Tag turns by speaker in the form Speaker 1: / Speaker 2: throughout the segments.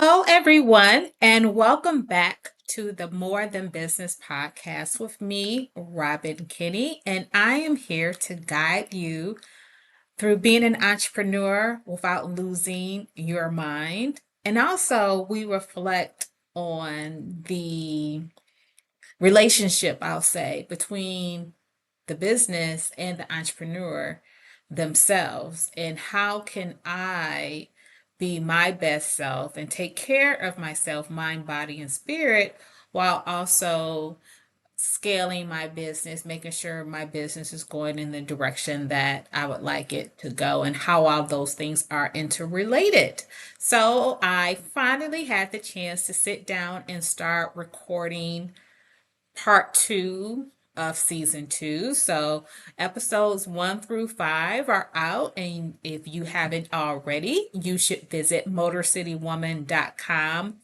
Speaker 1: Hello, everyone, and welcome back to the More Than Business podcast with me, Robin Kinney, and I am here to guide you through being an entrepreneur without losing your mind. And also, we reflect on the relationship, I'll say, between the business and the entrepreneur themselves, and how can I be my best self and take care of myself, mind, body, and spirit, while also scaling my business, making sure my business is going in the direction that I would like it to go, and how all those things are interrelated. So I finally had the chance to sit down and start recording part two of season two. So episodes 1 through 5 are out. And if you haven't already, you should visit motorcitywoman.com/,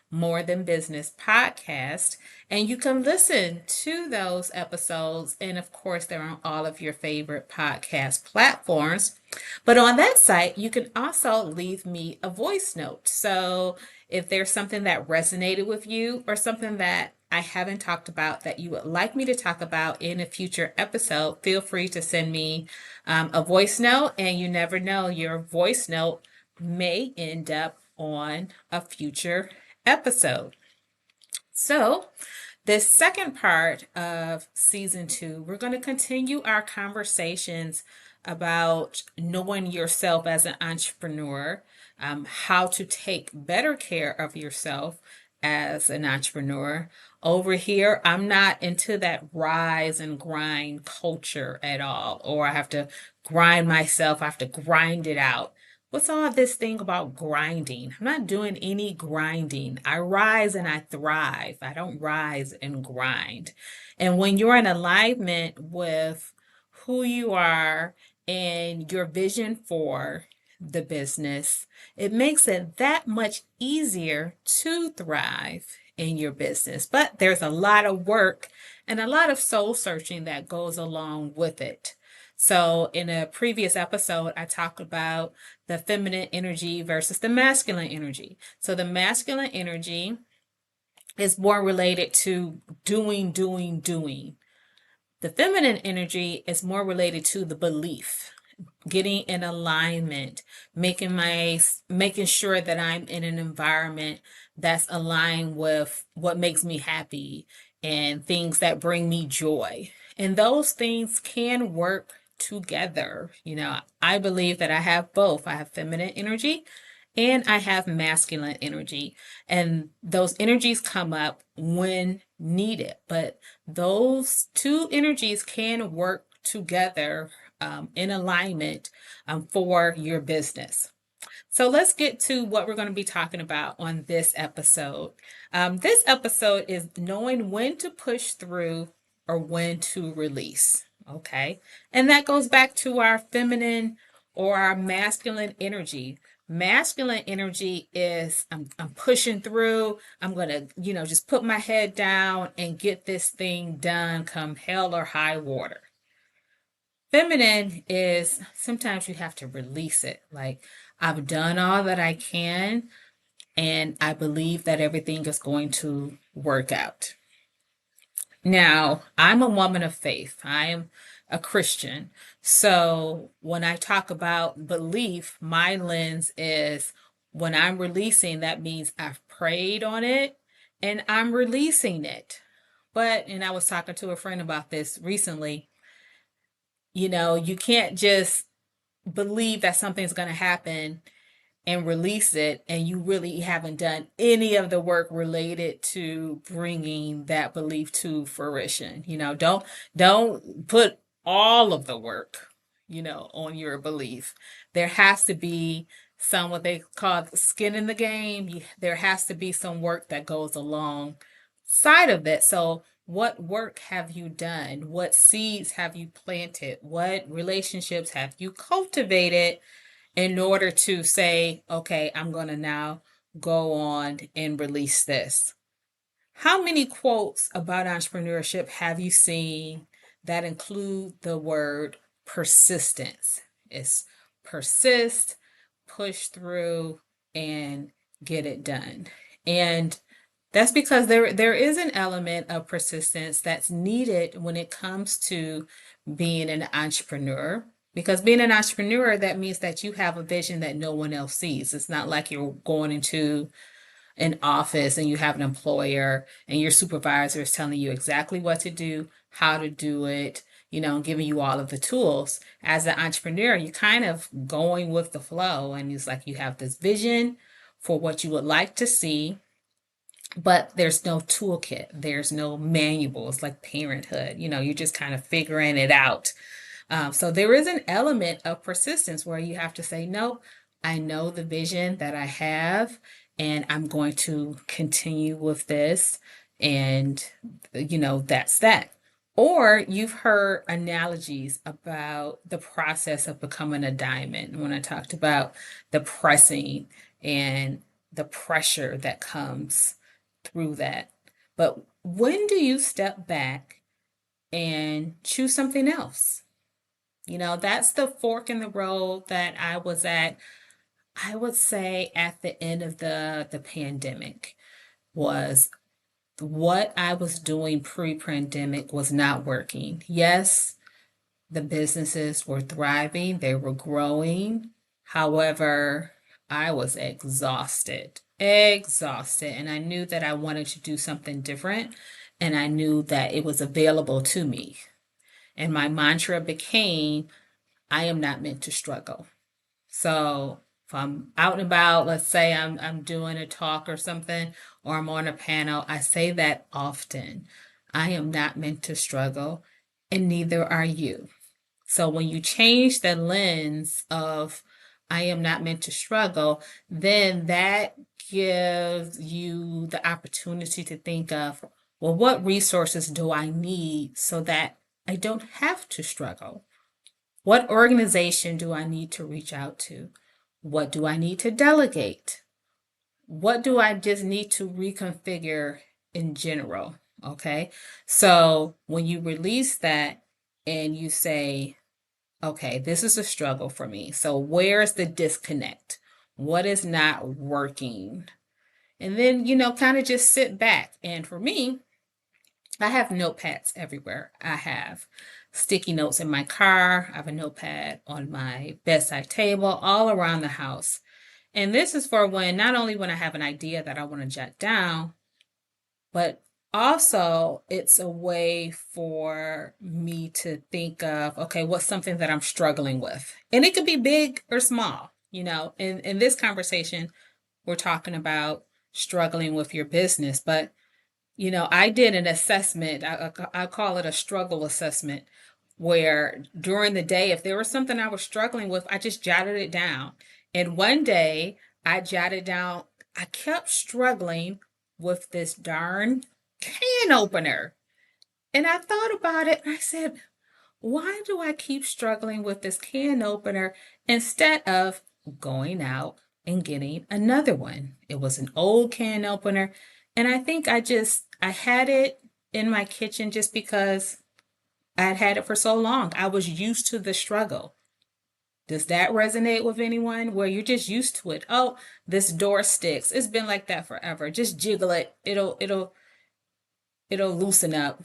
Speaker 1: more than business podcast. And you can listen to those episodes. And of course, they're on all of your favorite podcast platforms. But on that site, you can also leave me a voice note. So if there's something that resonated with you, or something that I haven't talked about that you would like me to talk about in a future episode, feel free to send me a voice note. And you never know, your voice note may end up on a future episode. So, this second part of season two, we're going to continue our conversations about knowing yourself as an entrepreneur, how to take better care of yourself as an entrepreneur. Over here, I'm not into that rise and grind culture at all, or I have to grind myself, I have to grind it out. What's all this thing about grinding? I'm not doing any grinding. I rise and I thrive. I don't rise and grind. And when you're in alignment with who you are and your vision for the business, it makes it that much easier to thrive in your business. But there's a lot of work and a lot of soul searching that goes along with it. So, in a previous episode, I talked about the feminine energy versus the masculine energy. So, the masculine energy is more related to doing, doing, doing. The feminine energy is more related to the belief, getting in alignment, making sure that I'm in an environment that's aligned with what makes me happy and things that bring me joy. And those things can work together. I believe that I have both. I have feminine energy and I have masculine energy. And those energies come up when needed. But those two energies can work together in alignment for your business. So let's get to what we're going to be talking about on this episode. This episode is knowing when to push through or when to release. Okay. And that goes back to our feminine or our masculine energy. Masculine energy is I'm pushing through. I'm going to, just put my head down and get this thing done come hell or high water. Feminine is sometimes you have to release it. Like, I've done all that I can, and I believe that everything is going to work out. Now, I'm a woman of faith. I am a Christian. So when I talk about belief, my lens is when I'm releasing, that means I've prayed on it and I'm releasing it. And I was talking to a friend about this recently. You can't just believe that something's going to happen and release it, and you really haven't done any of the work related to bringing that belief to fruition. Don't put all of the work, on your belief. There has to be some what they call skin in the game. There has to be some work that goes along side of it. So what work have you done? What seeds have you planted? What relationships have you cultivated in order to say, okay, I'm going to now go on and release this? How many quotes about entrepreneurship have you seen that include the word persistence? It's persist, push through, and get it done. And that's because there is an element of persistence that's needed when it comes to being an entrepreneur. Because being an entrepreneur, that means that you have a vision that no one else sees. It's not like you're going into an office and you have an employer and your supervisor is telling you exactly what to do, how to do it, and giving you all of the tools. As an entrepreneur, you're kind of going with the flow, and it's like you have this vision for what you would like to see, but there's no toolkit, there's no manual. It's like parenthood, you're just kind of figuring it out. So there is an element of persistence where you have to say, no, I know the vision that I have, and I'm going to continue with this. And, that's that. Or you've heard analogies about the process of becoming a diamond when I talked about the pressing and the pressure that comes through that. But when do you step back and choose something else? That's the fork in the road that I was at. I would say at the end of the pandemic was what I was doing pre-pandemic was not working. Yes, the businesses were thriving, they were growing. However, I was exhausted, and I knew that I wanted to do something different, and I knew that it was available to me. And my mantra became, I am not meant to struggle. So if I'm out and about, let's say I'm doing a talk or something, or I'm on a panel, I say that often. I am not meant to struggle, and neither are you. So when you change the lens of I am not meant to struggle, then that gives you the opportunity to think of, well, what resources do I need so that I don't have to struggle? What organization do I need to reach out to? What do I need to delegate? What do I just need to reconfigure in general? Okay. So when you release that and you say, okay, this is a struggle for me. So where's the disconnect? What is not working? And then, kind of just sit back. And for me, I have notepads everywhere. I have sticky notes in my car. I have a notepad on my bedside table, all around the house. And this is for not only when I have an idea that I want to jot down, but also it's a way for me to think of, okay, what's something that I'm struggling with? And it could be big or small. In this conversation, we're talking about struggling with your business, but I did an assessment. I call it a struggle assessment, where during the day, if there was something I was struggling with, I just jotted it down. And one day I jotted down, I kept struggling with this darn can opener. And I thought about it and I said, why do I keep struggling with this can opener instead of going out and getting another one? It was an old can opener. And I think I had it in my kitchen just because I had had it for so long. I was used to the struggle. Does that resonate with anyone where you're just used to it? Oh, this door sticks. It's been like that forever. Just jiggle it. It'll loosen up.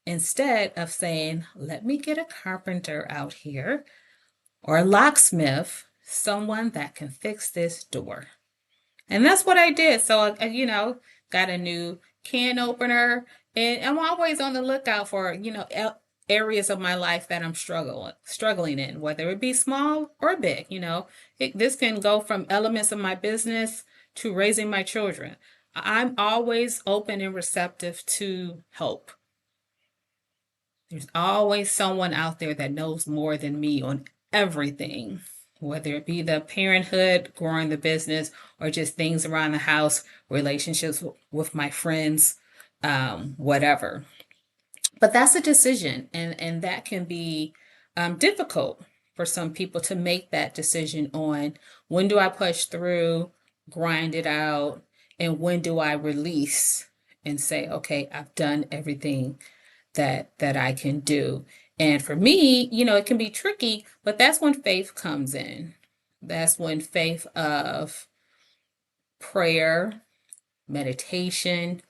Speaker 1: Instead of saying, let me get a carpenter out here or a locksmith, someone that can fix this door. And that's what I did. So, got a new can opener, and I'm always on the lookout for, areas of my life that I'm struggling in, whether it be small or big. This can go from elements of my business to raising my children. I'm always open and receptive to help. There's always someone out there that knows more than me on everything, whether it be the parenthood, growing the business, or just things around the house, relationships with my friends, whatever. But that's a decision, and that can be difficult for some people to make that decision on when do I push through, grind it out, and when do I release and say, okay, I've done everything that I can do. And for me, it can be tricky, but that's when faith comes in. That's when faith of prayer, meditation,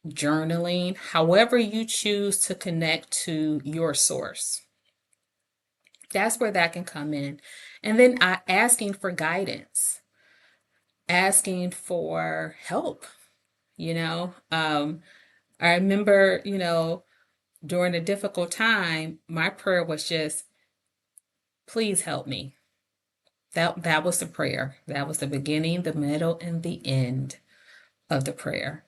Speaker 1: journaling, however you choose to connect to your source. That's where that can come in. And then asking for guidance, asking for help, you know. I remember, during a difficult time, my prayer was just, please help me. That was the prayer. That was the beginning, the middle, and the end of the prayer.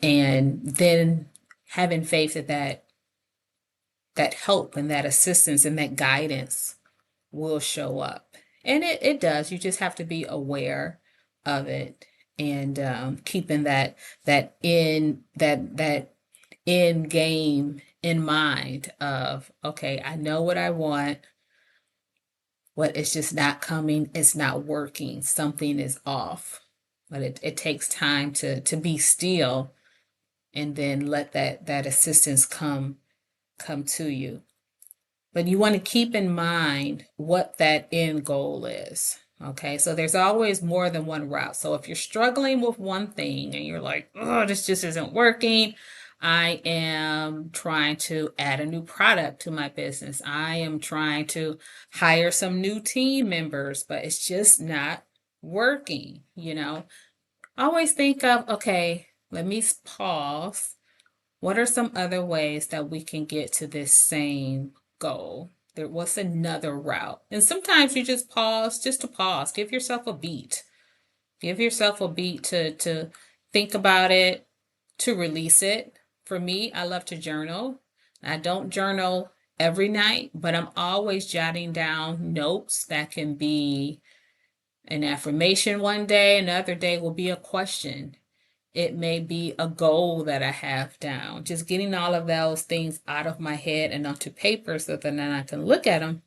Speaker 1: And then having faith that help and that assistance and that guidance will show up. And it does. You just have to be aware of it, and keeping that end game in mind of, okay, I know what I want, but it's just not coming, it's not working, something is off. But it takes time to be still, and then let that assistance come to you. But you want to keep in mind what that end goal is. Okay, so there's always more than one route. So if you're struggling with one thing and you're like, oh, this just isn't working, I am trying to add a new product to my business. I am trying to hire some new team members, but it's just not working, Always think of, okay, let me pause. What are some other ways that we can get to this same goal? What's another route? And sometimes you just pause, just to pause. Give yourself a beat. Give yourself a beat to think about it, to release it. For me, I love to journal. I don't journal every night, but I'm always jotting down notes that can be an affirmation one day, another day will be a question. It may be a goal that I have down. Just getting all of those things out of my head and onto paper so that then I can look at them.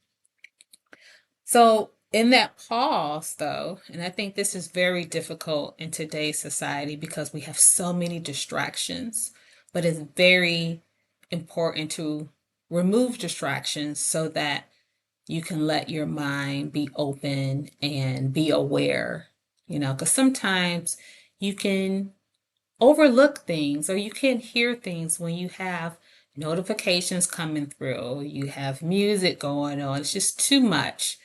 Speaker 1: So in that pause, though, and I think this is very difficult in today's society because we have so many distractions, but it's very important to remove distractions so that you can let your mind be open and be aware, because sometimes you can overlook things, or you can't hear things when you have notifications coming through, you have music going on. It's just too much.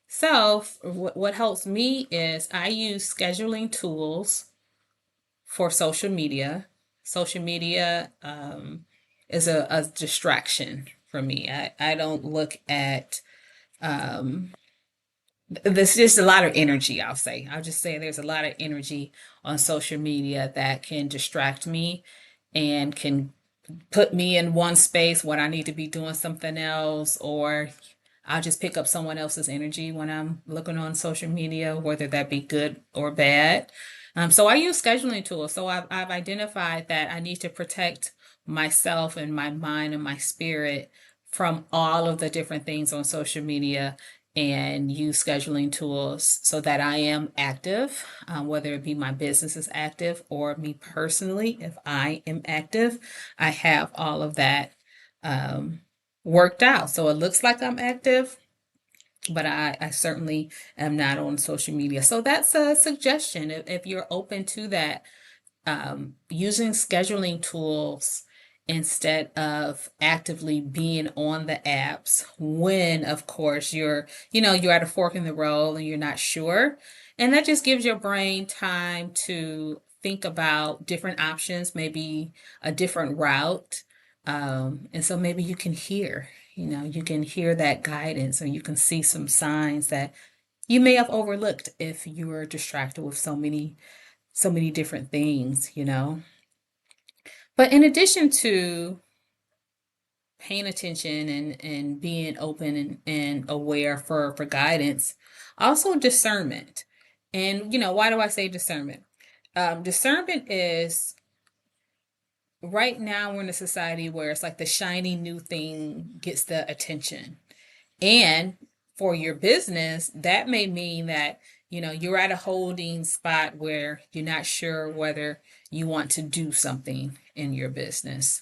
Speaker 1: So what helps me is I use scheduling tools for social media. Social media is a distraction for me. I don't look at there's just a lot of energy, I'll just say there's a lot of energy on social media that can distract me and can put me in one space when I need to be doing something else, or I'll just pick up someone else's energy when I'm looking on social media, whether that be good or bad. So I use scheduling tools. So I've identified that I need to protect myself and my mind and my spirit from all of the different things on social media, and use scheduling tools so that I am active, whether it be my business is active or me personally, if I am active, I have all of that worked out. So it looks like I'm active, but I certainly am not on social media. So that's a suggestion if you're open to that, using scheduling tools instead of actively being on the apps when, of course, you're at a fork in the road and you're not sure. And that just gives your brain time to think about different options, maybe a different route. And so maybe you can hear that guidance, or you can see some signs that you may have overlooked if you were distracted with so many different things. But in addition to paying attention and being open and aware for guidance, also discernment. And, why do I say discernment? Discernment is, right now we're in a society where it's like the shiny new thing gets the attention. And for your business, that may mean that, you're at a holding spot where you're not sure whether you want to do something in your business.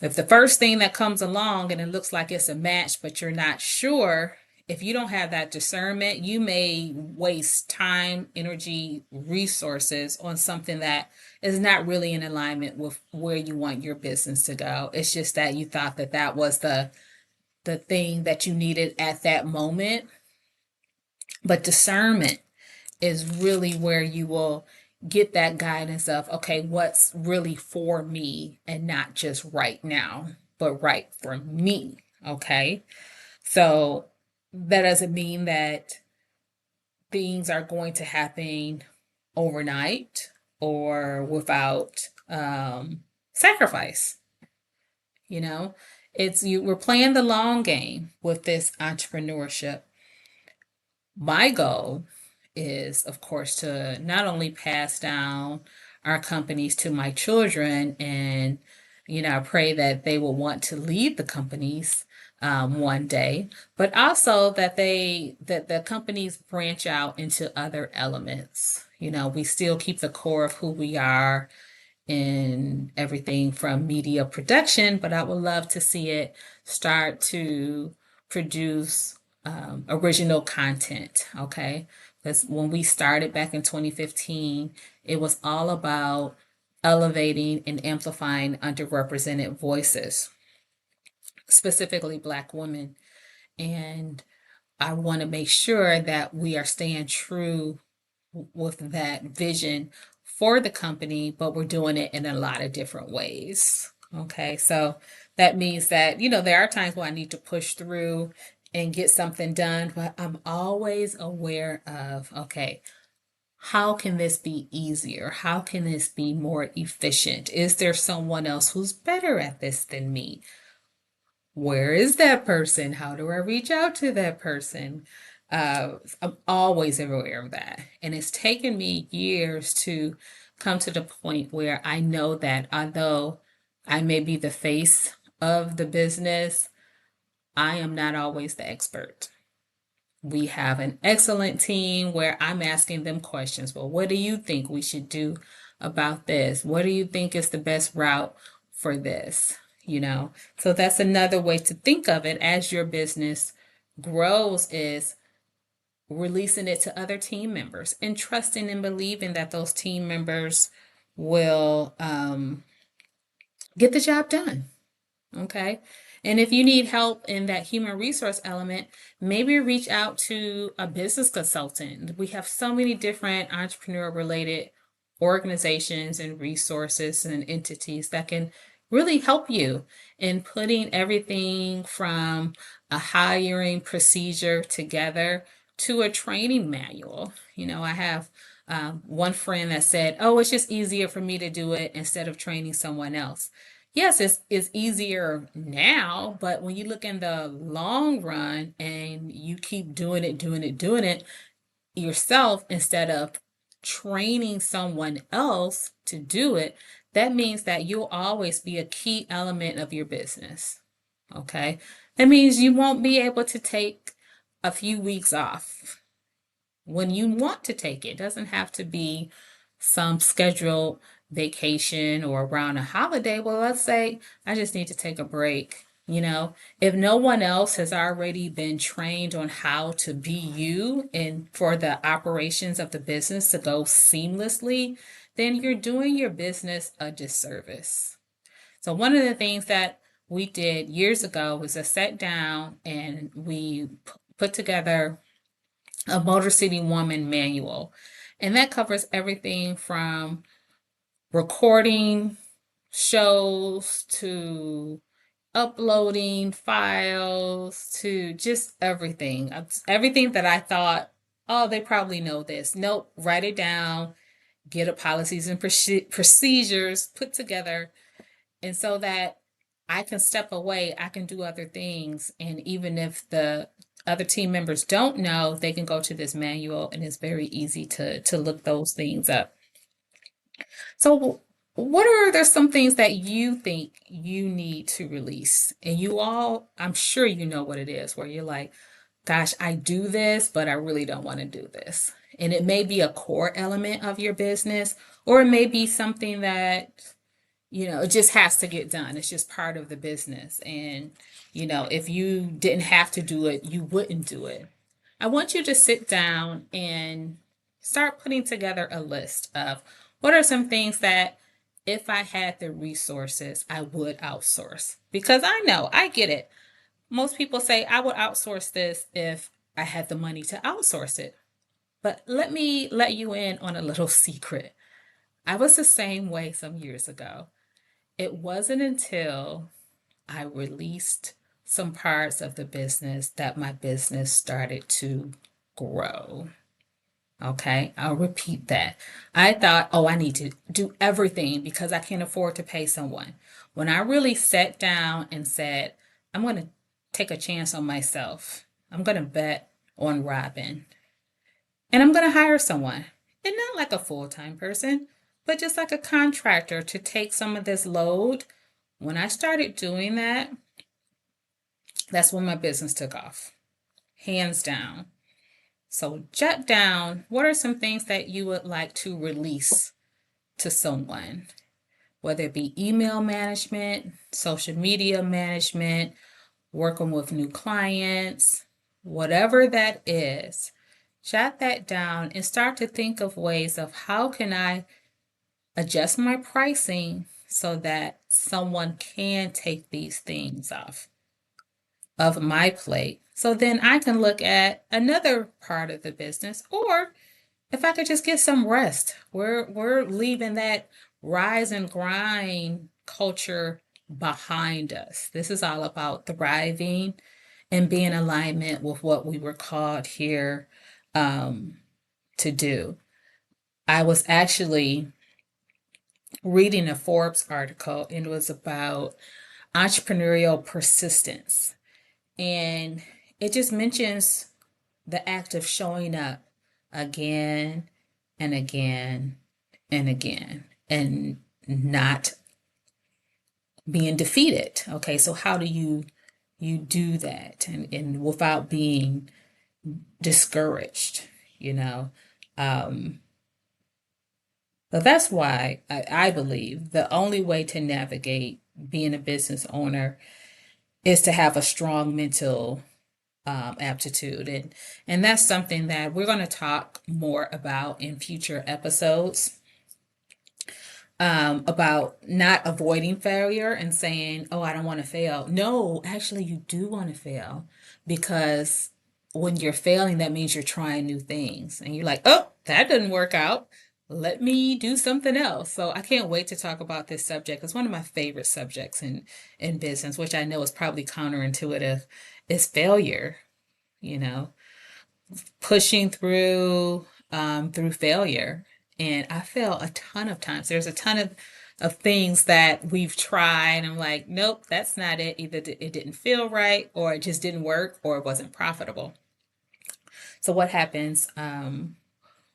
Speaker 1: If the first thing that comes along and it looks like it's a match, but you're not sure if you don't have that discernment, you may waste time, energy, resources on something that is not really in alignment with where you want your business to go. It's just that you thought that that was the thing that you needed at that moment. But discernment is really where you will get that guidance of, okay, what's really for me and not just right now, but right for me. Okay. So that doesn't mean that things are going to happen overnight or without sacrifice. You know, we're playing the long game with this entrepreneurship. My goal is, of course, to not only pass down our companies to my children, and I pray that they will want to lead the companies one day, but also that the companies branch out into other elements. We still keep the core of who we are in everything from media production, but I would love to see it start to produce original content. Okay. Because when we started back in 2015, it was all about elevating and amplifying underrepresented voices, specifically Black women. And I want to make sure that we are staying true with that vision for the company, but we're doing it in a lot of different ways. Okay, so that means that, there are times where I need to push through and get something done, but I'm always aware of, okay, how can this be easier? How can this be more efficient? Is there someone else who's better at this than me? Where is that person? How do I reach out to that person? I'm always aware of that. And it's taken me years to come to the point where I know that although I may be the face of the business, I am not always the expert. We have an excellent team where I'm asking them questions. Well, what do you think we should do about this? What do you think is the best route for this? So that's another way to think of it as your business grows, is releasing it to other team members and trusting and believing that those team members will get the job done. Okay. And if you need help in that human resource element, maybe reach out to a business consultant. We have so many different entrepreneur related organizations and resources and entities that can really help you in putting everything from a hiring procedure together to a training manual. I have one friend that said, oh, it's just easier for me to do it instead of training someone else. Yes, it's easier now, but when you look in the long run and you keep doing it yourself instead of training someone else to do it, that means that you'll always be a key element of your business. Okay. That means you won't be able to take a few weeks off when you want to take it. It doesn't have to be some scheduled vacation or around a holiday. Well, let's say I just need to take a break. If no one else has already been trained on how to be you and for the operations of the business to go seamlessly, then you're doing your business a disservice. So one of the things that we did years ago was to sit down and we put together a Motor City Woman manual. And that covers everything from recording shows to uploading files to just everything. Everything that I thought, oh, they probably know this. Nope, write it down, get a policies and procedures put together. And so that I can step away, I can do other things. And even if the other team members don't know, they can go to this manual and it's very easy to look those things up. So what are there some things that you think you need to release? And I'm sure you know what it is, where you're like, gosh, I do this, but I really don't want to do this. And it may be a core element of your business, or it may be something that it just has to get done. It's just part of the business. And, if you didn't have to do it, you wouldn't do it. I want you to sit down and start putting together a list of what are some things that if I had the resources, I would outsource. Because I know, I get it. Most people say, I would outsource this if I had the money to outsource it. But let me let you in on a little secret. I was the same way some years ago. It wasn't until I released some parts of the business that my business started to grow. Okay, I'll repeat that. I thought, oh, I need to do everything because I can't afford to pay someone. When I really sat down and said, I'm going to take a chance on myself, I'm going to bet on Robin, and I'm going to hire someone, and not like a full time person, but just like a contractor to take some of this load. When I started doing that, that's when my business took off, hands down. So, jot down what are some things that you would like to release to someone, whether it be email management, social media management, working with new clients, whatever that is. Jot that down and start to think of ways of how can I adjust my pricing so that someone can take these things off of my plate. So then I can look at another part of the business, or if I could just get some rest. We're leaving that rise and grind culture behind us. This is all about thriving and being in alignment with what we were called here to do. I was actually reading a Forbes article, and it was about entrepreneurial persistence. And it just mentions the act of showing up again and again and again and not being defeated. Okay, so how do you do that and without being discouraged, you know? But that's why I believe the only way to navigate being a business owner is to have a strong mental aptitude, and that's something that we're going to talk more about in future episodes, about not avoiding failure and saying, oh, I don't want to fail. No, actually, you do want to fail, because when you're failing, that means you're trying new things. And you're like, oh, that didn't work out. Let me do something else. So I can't wait to talk about this subject. It's one of my favorite subjects in business, which I know is probably counterintuitive, is failure, you know, pushing through failure. And I fail a ton of times. There's a ton of things that we've tried. I'm like, nope, that's not it. Either it didn't feel right, or it just didn't work, or it wasn't profitable. So what happens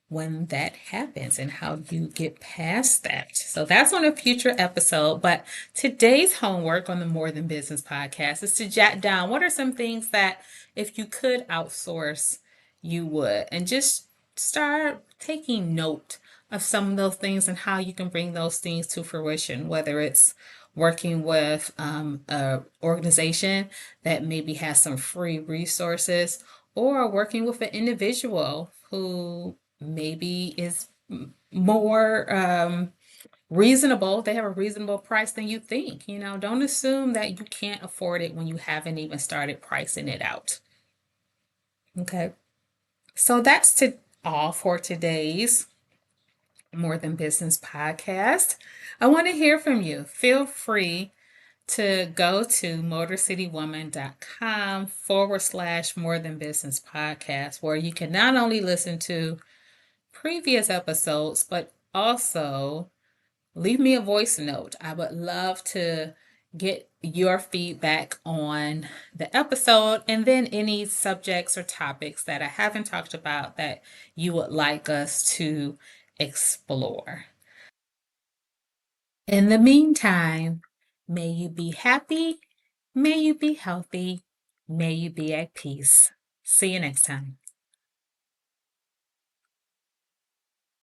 Speaker 1: when that happens, and how do you get past that? So that's on a future episode. But today's homework on the More Than Business podcast is to jot down what are some things that if you could outsource, you would, and just start taking note of some of those things and how you can bring those things to fruition, whether it's working with a organization that maybe has some free resources, or working with an individual who maybe is more reasonable. They have a reasonable price than you think. Don't assume that you can't afford it when you haven't even started pricing it out. Okay. So that's all for today's More Than Business podcast. I want to hear from you. Feel free to go to motorcitywoman.com/More Than Business podcast, where you can not only listen to previous episodes, but also leave me a voice note. I would love to get your feedback on the episode, and then any subjects or topics that I haven't talked about that you would like us to explore. In the meantime, may you be happy, may you be healthy, may you be at peace. See you next time.